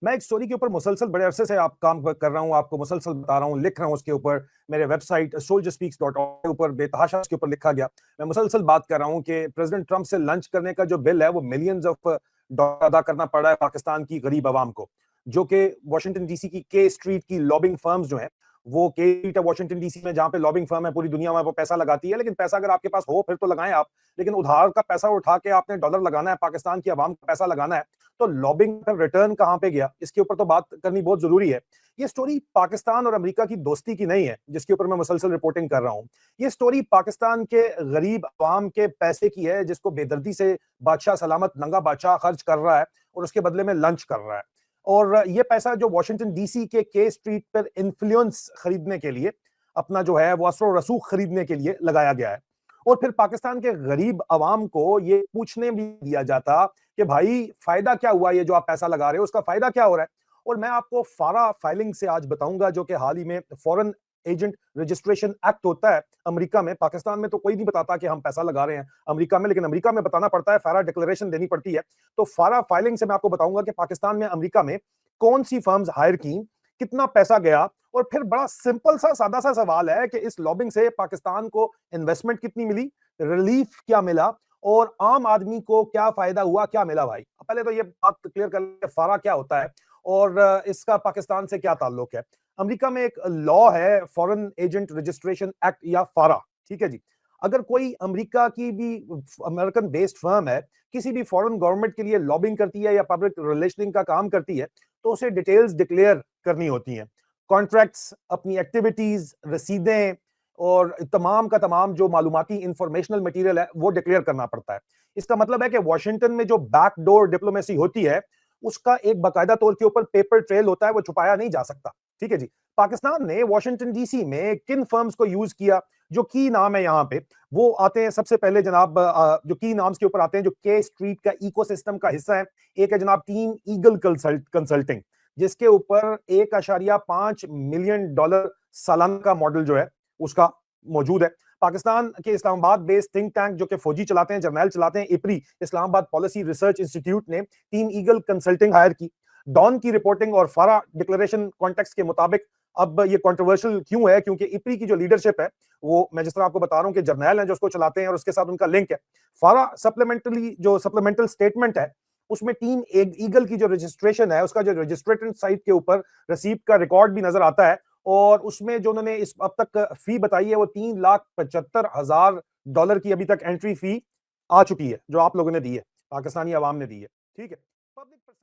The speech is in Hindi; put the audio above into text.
मैं एक स्टोरी के ऊपर मुसलसल बड़े अरसे से आप काम कर रहा हूँ, आपको मुसलसल बता रहा हूँ, लिख रहा हूँ उसके ऊपर। मेरे वेबसाइट soldierspeaks.org के ऊपर बेतहाशा उसके ऊपर लिखा गया। मैं मुसलसल बात कर रहा हूँ कि प्रेसिडेंट ट्रंप से लंच करने का जो बिल है वो मिलियंस ऑफ डॉलर अदा करना पड़ रहा है पाकिस्तान की गरीब आवाम को, जो कि वाशिंगटन डीसी की के स्ट्रीट की लॉबिंग फर्म्स जो हैं, वो के स्ट्रीट है वाशिंगटन डीसी में, जहां पे लॉबिंग फर्म है पूरी दुनिया में वो पैसा लगाती है। लेकिन पैसा अगर आपके पास हो फिर तो लगाएं आप, लेकिन उधार का पैसा उठा के आपने डॉलर लगाना है, पाकिस्तान की आवाम का पैसा लगाना है, तो लॉबिंग का रिटर्न कहां पे गया, इसके ऊपर तो बात करनी बहुत जरूरी है। ये स्टोरी पाकिस्तान और अमेरिका की दोस्ती की नहीं है जिसके ऊपर मैं मुसलसल रिपोर्टिंग कर रहा हूं। ये स्टोरी पाकिस्तान के गरीब अवाम के पैसे की है, जिसको बेदर्दी से बादशाह सलामत नंगा बादशाह खर्च कर रहा है और उसके बदले में लंच कर रहा है। और ये पैसा जो वाशिंगटन डीसी के स्ट्रीट पर इन्फ्लुएंस खरीदने के लिए, अपना जो है वो असर रसूख खरीदने के लिए लगाया गया है। और फिर पाकिस्तान के गरीब अवाम को ये पूछने भी दिया जाता कि भाई फायदा क्या हुआ, ये जो आप पैसा लगा रहे हो उसका फायदा क्या हो रहा है। और मैं आपको फारा फाइलिंग से आज बताऊंगा, जो कि हाल ही में फॉरेन एजेंट रजिस्ट्रेशन एक्ट होता है अमेरिका में। पाकिस्तान में तो कोई नहीं बताता कि हम पैसा लगा रहे हैं अमेरिका में, लेकिन अमेरिका में बताना पड़ता है, फारा डिक्लेरेशन देनी पड़ती है। तो फारा फाइलिंग से मैं आपको बताऊंगा कि पाकिस्तान में अमेरिका में कौन सी फर्म्स हायर की, कितना पैसा गया, और फिर बड़ा सिंपल सा सादा सा सवाल है कि इस लॉबिंग से पाकिस्तान को इन्वेस्टमेंट कितनी मिली, रिलीफ क्या मिला, और आम आदमी को क्या फायदा हुआ, क्या मिला। भाई पहले तो ये बात क्लियर कर ले, फारा क्या होता है और इसका पाकिस्तान से क्या ताल्लुक है। अमेरिका में एक लॉ है, फॉरेन एजेंट रजिस्ट्रेशन एक्ट या फारा, ठीक है जी। अगर कोई अमेरिका की भी अमेरिकन बेस्ड फर्म है, किसी भी फॉरेन गवर्नमेंट के लिए लॉबिंग करती है या पब्लिक रिलेशनिंग का काम करती है, तो उसे डिटेल्स डिक्लेयर करनी होती हैं। कॉन्ट्रैक्ट्स, अपनी एक्टिविटीज, रसीदें और तमाम का तमाम जो मालूमाती इंफॉर्मेशनल मटेरियल है वो डिक्लेयर करना पड़ता है। इसका मतलब है कि वॉशिंगटन में जो बैकडोर डिप्लोमेसी होती है उसका एक बाकायदा तौर के ऊपर पेपर ट्रेल होता है, वो छुपाया नहीं जा सकता। ठीक है जी। पाकिस्तान ने वॉशिंगटन डीसी में किन फर्म्स को यूज किया, जो की नाम है यहाँ पे, वो आते हैं सबसे पहले जनाब, जो की नाम्स के ऊपर आते हैं, जो के स्ट्रीट का इकोसिस्टम का हिस्सा है। एक है जनाब टीम ईगल कंसल्टिंग, जिसके ऊपर 1.5 मिलियन डॉलर सालाना का मॉडल जो है उसका मौजूद है। पाकिस्तान के इस्लामाबाद बेस्ड थिंक टैंक जो कि फौजी चलाते हैं, जर्नैल चलाते हैं, इपरी इस्लामाबाद पॉलिसी रिसर्च इंस्टीट्यूट ने टीम ईगल कंसल्टिंग हायर की। डॉन की रिपोर्टिंग और फारा डिक्लेरेशन कॉन्टेक्स्ट के मुताबिक, अब ये कंट्रोवर्शियल क्यों है, क्योंकि इपरी की जो लीडरशिप है वो, मैं जिस तरह आपको बता रहा हूं कि जर्नैल है जो उसको चलाते हैं और उसके साथ उनका लिंक है। फारा सप्लीमेंटली जो सप्लीमेंटल स्टेटमेंट है उसमें टीम ईगल की जो रजिस्ट्रेशन है उसका जो रजिस्ट्रेशन साइट के ऊपर रसीद का रिकॉर्ड भी नजर आता है। और उसमें जो उन्होंने इस अब तक फी बताई है वो $3,75,000 की अभी तक एंट्री फी आ चुकी है, जो आप लोगों ने दी है, पाकिस्तानी आवाम ने दी है। ठीक है।